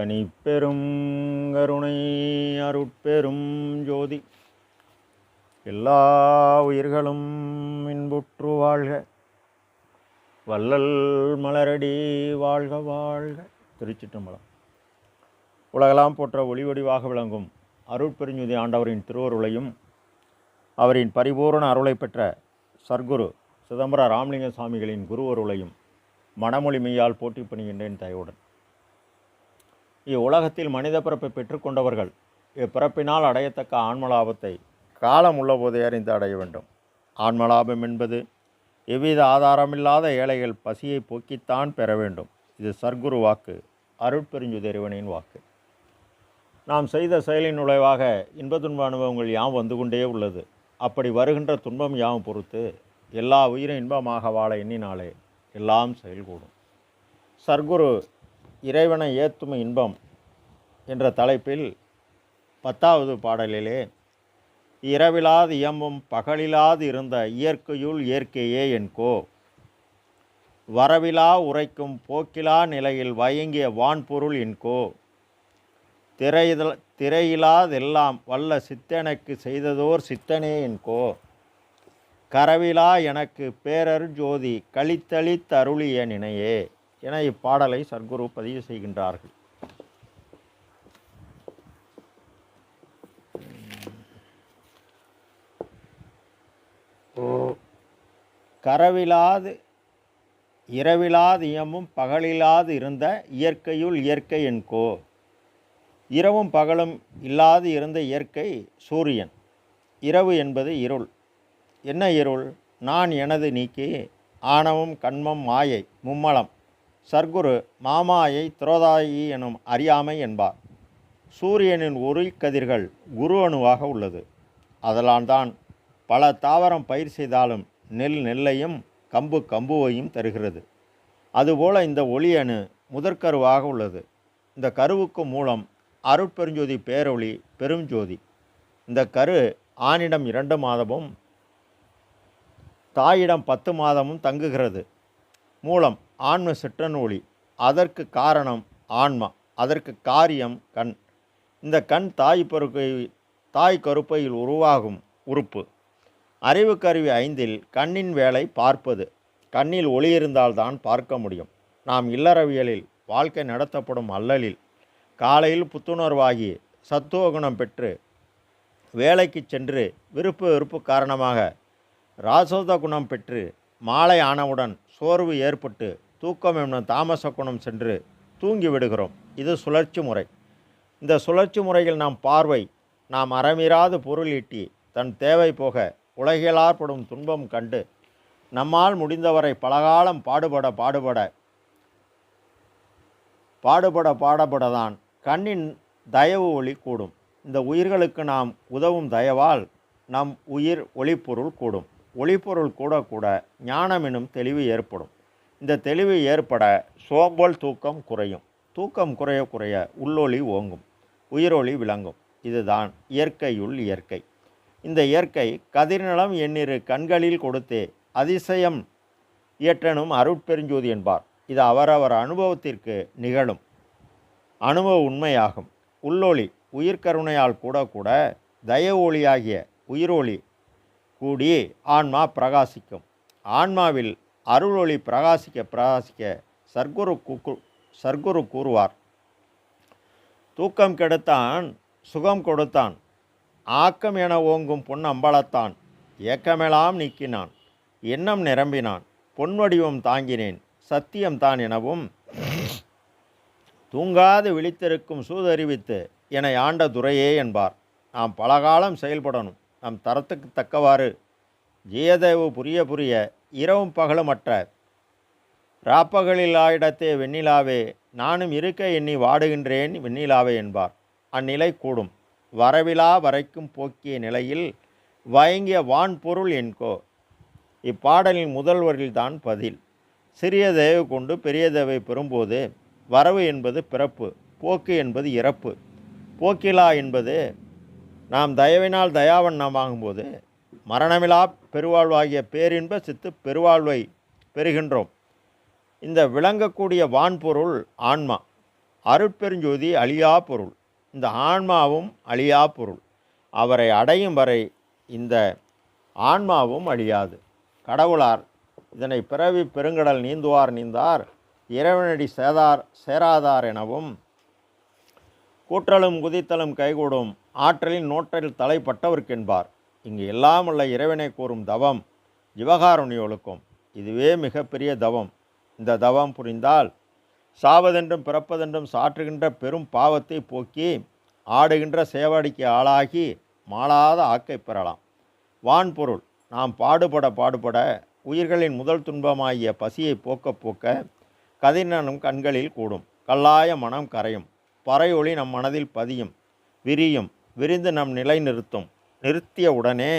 தனிப்பெரும் கருணை அருட்பெரும் ஜோதி எல்லா உயிர்களும் இன்புற்று வாழ்க. வள்ளல் மலரடி வாழ்க வாழ்க. திருச்சிற்றம்பலம். உலகெல்லாம் போற்ற ஒளிவடிவாக விளங்கும் அருட்பெருஞ்சுதி ஆண்டவரின் திருவருளையும் அவரின் பரிபூரண அருளை பெற்ற சர்க்குரு சிதம்பர ராமலிங்க சுவாமிகளின் குருவருளையும் மனமொழிமையால் போற்றி பணிகின்றேன் தயவுடன். இவ்வுலகத்தில் மனித பிறப்பை பெற்றுக்கொண்டவர்கள் இப்பிறப்பினால் அடையத்தக்க ஆன்மலாபத்தை காலம் உள்ள போதே அறிந்து அடைய வேண்டும். ஆன்மலாபம் என்பது எவ்வித ஆதாரமில்லாத ஏழைகள் பசியை போக்கித்தான் பெற வேண்டும். இது சர்க்குரு வாக்கு, அருட்பெருஞ்சுதி இறைவனின் வாக்கு. நாம் செய்த செயலின் நுழைவாக இன்ப துன்ப அனுபவங்கள் யாம் வந்து கொண்டே உள்ளது. அப்படி வருகின்ற துன்பம் யாம் பொறுத்து எல்லா உயிரும் இன்பமாக வாழ எண்ணினாலே எல்லாம் செயல்கூடும். சர்க்குரு இறைவனை ஏத்தும் இன்பம் என்ற தலைப்பில் 10வது பாடலிலே இரவிலாது இயம்பும் பகலிலாது இருந்த இயற்கையுள் இயற்கையே என்கோ, வரவிலா உரைக்கும் போக்கிலா நிலையில் வயங்கிய வான்பொருள் என்கோ, திரையிலாதெல்லாம் வல்ல சித்தனுக்கு செய்ததோர் சித்தனே என்கோ, கரவிலா எனக்கு பேரர் ஜோதி கழித்தளித்தருளிய நினையே என இப்பாடலை சர்க்குரு பதிவு செய்கின்றார்கள். கரவிலாது இரவிலாது இயமும் பகலிலாது இருந்த இயற்கையுள் இயற்கை என்கோ, இரவும் பகலும் இல்லாது இருந்த இயற்கை சூரியன். இரவு என்பது இருள். என்ன இருள்? நான் எனது நீக்கி ஆணவம் கண்மம் மாயை மும்மலம் சர்க்குரு மாமாயை துரோதாயி எனும் அறியாமை என்பார். சூரியனின் ஒளி கதிர்கள் குரு அணுவாக உள்ளது. அதனால் தான் பல தாவரம் பயிர் செய்தாலும் நெல்லையும் கம்பு கம்புவையும் தருகிறது. அதுபோல இந்த ஒளி அணு முதற்கருவாக உள்ளது. இந்த கருவுக்கு மூலம் அருட்பெருஞ்சோதி பேரொளி பெரும் ஜோதி. இந்த கரு ஆணிடம் 2 மாதமும் தாயிடம் 10 மாதமும் தங்குகிறது. மூலம் ஆன்ம சிற்றன் ஒளி. அதற்கு காரணம் ஆன்மா. அதற்கு காரியம் கண். இந்த கண் தாய் கருப்பையில் உருவாகும் உறுப்பு. அறிவு கருவி 5இல் கண்ணின் வேலை பார்ப்பது. கண்ணில் ஒளி இருந்தால்தான் பார்க்க முடியும். நாம் இல்லறவியலில் வாழ்க்கை நடத்தப்படும் அல்லலில் காலையில் புத்துணர்வாகி சத்துவகுணம் பெற்று வேலைக்கு சென்று விருப்பு வெறுப்பு காரணமாக ராசோத குணம் பெற்று மாலை ஆனவுடன் சோர்வு ஏற்பட்டு தூக்கம் என்னும் தாமச குணம் சென்று தூங்கி விடுகிறோம். இது சுழற்சி முறை. இந்த சுழற்சி முறையில் நாம் அறமீறாது பொருள் ஈட்டி தன் தேவை போக உலகிலாற்படும் துன்பம் கண்டு நம்மால் முடிந்தவரை பலகாலம் பாடுபடதான் கண்ணின் தயவு ஒளி கூடும். இந்த உயிர்களுக்கு நாம் உதவும் தயவால் நம் உயிர் ஒளிப்பொருள் கூடும். ஒளிப்பொருள் கூட ஞானம் எனும் தெளிவு ஏற்படும். இந்த தெளிவு ஏற்பட சோம்பல் தூக்கம் குறையும். தூக்கம் குறைய உள்ளொளி ஓங்கும், உயிரொளி விளங்கும். இதுதான் இயற்கையுள் இயற்கை. இந்த இயற்கை கதிர்நிலம் எண்ணிரு கண்களில் கொடுத்தே அதிசயம் இயற்றனும் அருட்பெருஞ்சோதி என்பார். இது அவரவர் அனுபவத்திற்கு நிகழும் அனுபவ உண்மையாகும். உள்ளொளி உயிர்கருணையால் கூட தய ஒளியாகிய உயிரொளி கூடி ஆன்மா பிரகாசிக்கும். ஆன்மாவில் அருளொளி பிரகாசிக்க சர்க்குரு கூறுவார். தூக்கம் கெடுத்தான் சுகம் கொடுத்தான், ஆக்கம் என ஓங்கும் பொன் அம்பலத்தான், ஏக்கமெல்லாம் நீக்கினான், எண்ணம் நிரம்பினான், பொன்வடிவம் தாங்கினேன், சத்தியம்தான் எனவும் தூங்காது விழித்திருக்கும் சூதறிவித்து என ஆண்ட துரையே என்பார். நாம் பலகாலம் செயல்படணும். நம் தரத்துக்கு தக்கவாறு ஜெயதேவு புரிய இரவும் பகலுமற்ற ராப்பகலில் ஆயிடத்தே வெண்ணிலாவே நானும் இருக்க எண்ணி வாடுகின்றேன் வெண்ணிலாவே என்பார். அந்நிலை கூடும். வரவிலா வரைக்கும் போக்கிய நிலையில் வயங்கிய வான்பொருள் என்கோ. இப்பாடலின் முதல் வரியில்தான் பதில். சிறிய தேவை கொண்டு பெரிய தேவை பெறும்போது வரவு என்பது பிறப்பு, போக்கு என்பது இறப்பு. போக்கிலா என்பது நாம் தயவினால் தயாவண்ணமாகும்போது மரணமிலா பெருவாழ்வாகிய பேரின்ப சித்து பெருவாழ்வை பெறுகின்றோம். இந்த விளங்கக்கூடிய வான்பொருள் ஆன்மா. அருட்பெருஞ்சோதி அழியா பொருள். இந்த ஆன்மாவும் அழியா பொருள். அவரை அடையும் வரை இந்த ஆன்மாவும் அழியாது. கடவுளார் இதனை பிறவி பெருங்கடல் நீந்துவார் நீந்தார் இறைவனடி சேராதார் எனவும், கூற்றலும் குதித்தலும் கைகூடும் ஆற்றலின் நோற்றில் தலைப்பட்டவர்க்கென்பார். இங்கு எல்லாம் உள்ள இறைவனை கூறும் தவம் ஜிவகாருண்ய ஒழுக்கம். இதுவே மிகப்பெரிய தவம். இந்த தவம் புரிந்தால் சாவதென்றும் பிறப்பதென்றும் சாற்றுகின்ற பெரும் பாவத்தை போக்கி ஆடுகின்ற சேவடிக்கு ஆளாகி மாளாத ஆக்கை பெறலாம். வான்பொருள் நாம் பாடுபட உயிர்களின் முதல் துன்பமாகிய பசியை போக்க போக்க கதிர்நனும் கண்களில் கூடும். கல்லாய மனம் கரையும். பறையொளி நம் மனதில் பதியும், விரியும். விரிந்து நம் நிலை நிறுத்தும். நிறுத்திய உடனே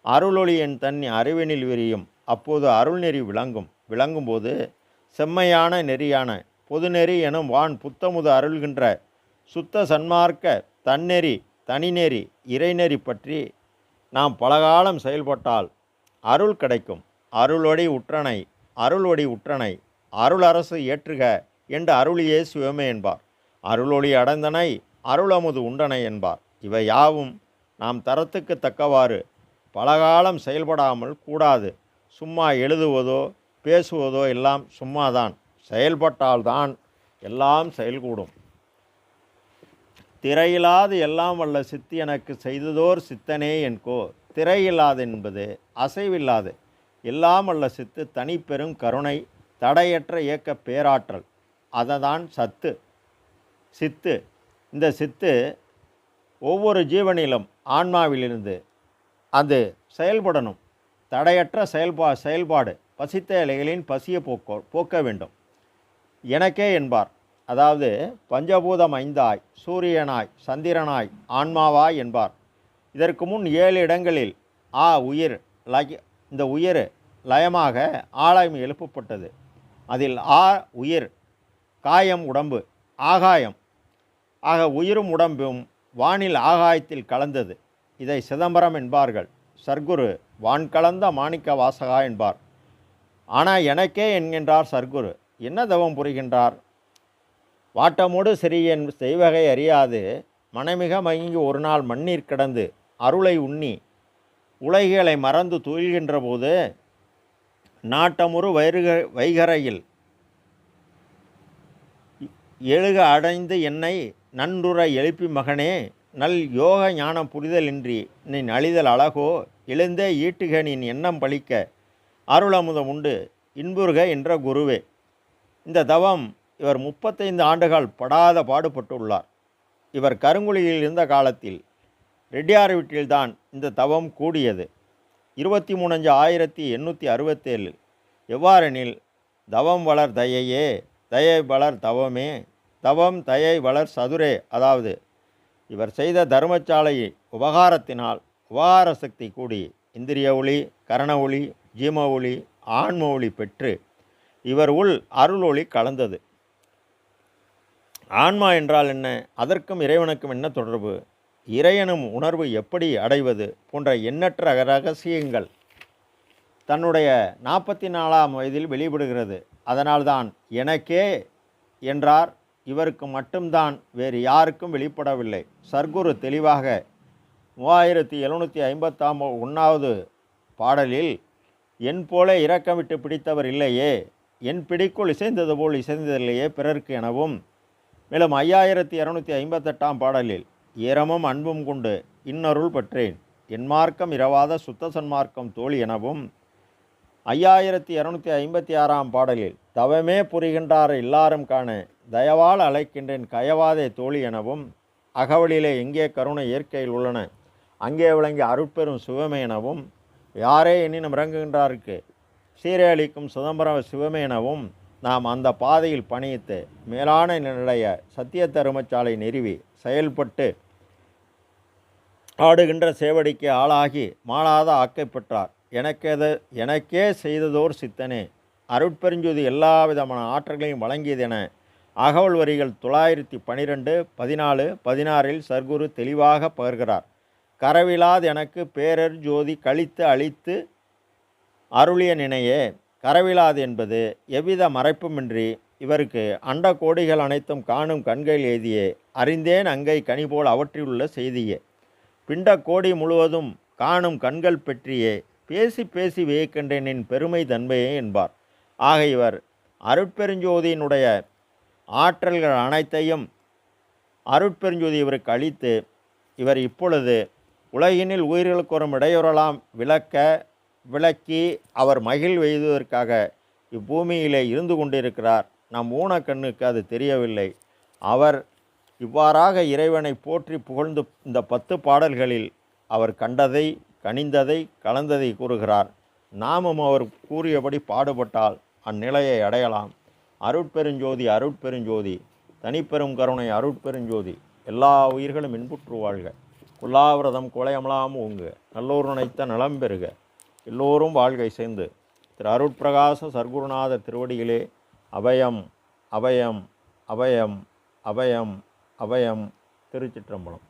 அருளொளி என் தன் அறிவினில் விரியும். அப்போது அருள்நெறி விளங்கும். விளங்கும்போது செம்மையான நெறியான பொதுநெறி எனும் வான் புத்தமுது அருள்கின்ற சுத்த சன்மார்க்க தன்னெறி தனிநெறி இறைநெறி பற்றி நாம் பலகாலம் செயல்பட்டால் அருள் கிடைக்கும். அருளொடி உற்றனை அருளரசு ஏற்றுக என்று அருளியே சிவமே என்பார். அருளொளி அடைந்தனை அருளமுது உண்டனை என்பார். இவை யாவும் நாம் தரத்துக்கு தக்கவாறு பலகாலம் செயல்படாமல் கூடாது. சும்மா எழுதுவதோ பேசுவதோ எல்லாம் சும்மாதான். செயல்பட்டால்தான் எல்லாம் செயல்கூடும். திரையில்லாது எல்லாம் வல்ல சித்தி எனக்கு செய்ததோர் சித்தனே என்கோ. திரையில்லாது என்பது அசைவில்லாது எல்லாம் வல்ல சித்து தனிப்பெரும் கருணை தடையற்ற இயக்க பேராற்றல். அததான் சித்து. இந்த சித்து ஒவ்வொரு ஜீவனிலும் ஆன்மாவிலிருந்து அது செயல்படணும். தடையற்ற செயல்பாடு பசித்த இலைகளின் பசியை போக்க வேண்டும். எனக்கே என்பார். அதாவது பஞ்சபூதம் ஐந்தாய் சூரியனாய் சந்திரனாய் ஆன்மாவாய் என்பார். இதற்கு முன் 7 இடங்களில் உயிர் இந்த உயிர் லயமாக ஆலயம் எழுப்பப்பட்டது. அதில் உயிர், காயம் உடம்பு, ஆகாயம் ஆக உயிரும் உடம்பும் வானில் ஆகாயத்தில் கலந்தது. இதை சிதம்பரம் என்பார்கள். சர்க்குரு வான் கலந்த மாணிக்க வாசகா என்பார். ஆனால் எனக்கே என்கின்றார் சர்க்குரு. என்ன தவம் புரிகின்றார்? வாட்டமோடு சிறியன் செய்வகை அறியாது மனமிக மயங்கி ஒரு நாள் மண்ணீர் கிடந்து அருளை உண்ணி உலகிகளை மறந்து துயில்கின்ற போது நாட்டமுறு வைகரையில் எழுக அடைந்து என்னை நன்றுற எழுப்பி மகனே நல் யோக ஞானம் புரிதலின்றி நின் அழிதல் அழகோ எழுந்தே ஈட்டுக நின் எண்ணம் பழிக்க அருளமுதம் உண்டு இன்புறுக என்ற குருவே. இந்த தவம் இவர் 35 ஆண்டுகள் படாத பாடுபட்டுள்ளார். இவர் கருங்குழியில் இருந்த காலத்தில் ரெட்டியார் வீட்டில்தான் இந்த தவம் கூடியது. 23/5/1867. எவ்வாறெனில் தவம் வளர் தயையே தயை வளர் தவமே தவம் தயை வளர் சதுரே. அதாவது இவர் செய்த தர்மசாலை உபகாரத்தினால் உபகார சக்தி கூடி இந்திரிய ஒளி, கரண ஒளி, ஜீம ஒளி, ஆன்ம ஒளி பெற்று இவர் உள் அருள் ஒளி கலந்தது. ஆன்மா என்றால் என்ன? அதற்கும் இறைவனுக்கும் என்ன தொடர்பு? இறையனும் உணர்வு எப்படி அடைவது போன்ற எண்ணற்ற ரகசியங்கள் தன்னுடைய 44ஆம் வயதில் வெளிப்படுகிறது. அதனால்தான் எனக்கே என்றார். இவருக்கு மட்டும்தான், வேறு யாருக்கும் வெளிப்படவில்லை. சர்க்குரு தெளிவாக 3751வது பாடலில் என் போல இரக்கமிட்டு பிடித்தவர் இல்லையே, என் பிடிக்குள் இசைந்தது போல் இசைந்ததில்லையே பிறர்க்கு எனவும், மேலும் 5258ஆம் பாடலில் ஈரமும் அன்பும் கொண்டு இன்னருள் பெற்றேன், என் மார்க்கம் இரவாத சுத்த சன்மார்க்கம் தோழி எனவும், 5256ஆம் பாடலில் தவமே புரிகின்றார் எல்லாரும் காண தயவால் அழைக்கின்றேன் கயவாதே தோழி எனவும், அகவலிலே எங்கே கருணை இயற்கையில் உள்ளன அங்கே விளங்கி அருட்பெரும் சிவமே எனவும், யாரே எண்ணினும் இறங்குகின்றாருக்கு சீரை அளிக்கும் சிதம்பரம் சிவமே எனவும், நாம் அந்த பாதையில் பணியித்து மேலான நிலைய சத்திய தருமச்சாலை நிறுவி செயல்பட்டு ஆடுகின்ற சேவடிக்கு ஆளாகி மாளாத ஆக்கை பெற்றார். எனக்கே செய்ததோர் சித்தனே அருட்பெருஞ்சோதி எல்லா விதமான ஆற்றல்களையும் வழங்கியதென அகவல் வரிகள் 912, 14, 16 சர்க்குரு தெளிவாக பகர்கிறார். கரவிலாது எனக்கு பேரர் ஜோதி கழித்து அழித்து அருளிய நினையே. கரவிலாது என்பது எவ்வித மறைப்புமின்றி இவருக்கு அண்ட கோடிகள் அனைத்தும் காணும் கண்கள் எய்தியே, அறிந்தேன் அங்கை கனிபோல் அவற்றிலுள்ள செய்தியே, பிண்ட கோடி முழுவதும் காணும் கண்கள் பெற்றியே, பேசி பேசி வியக்கின்றேன் என் பெருமை தன்மையே என்பார். ஆக இவர் அருட்பெருஞ்சோதியினுடைய ஆற்றல்கள் அனைத்தையும் அருட்பெருஞ்சோதி இவருக்கு அளித்து, இவர் இப்பொழுது உலகினில் உயிர்களுக்கு வரும் இடையூறலாம் விளக்கி அவர் மகிழ்வு எய்துவதற்காக இப்பூமியிலே இருந்து கொண்டிருக்கிறார். நம் ஊனக்கண்ணுக்கு அது தெரியவில்லை. அவர் இவ்வாறாக இறைவனை போற்றி புகழ்ந்து இந்த 10 பாடல்களில் அவர் கண்டதை, கனிந்ததை, கலந்ததை கூறுகிறார். நாமும் அவர் கூறியபடி பாடுபட்டால் அந்நிலையை அடையலாம். அருட்பெருஞ்சோதி அருட்பெருஞ்சோதி, தனிப்பெரும் கருணை அருட்பெருஞ்சோதி, எல்லா உயிர்களும் இன்புற்று வாழ்க, கொல்லாவிரதம் கொலையமலாம் ஓங்கு, நல்லோர் நினைத்த நலம் பெறுக, எல்லோரும் வாழ்கை சேர்ந்து திரு அருட்பிரகாச சர்க்குருநாத திருவடிகளே அபயம் அபயம் அபயம் அபயம் அபயம். திருச்சிற்றம்பலம்.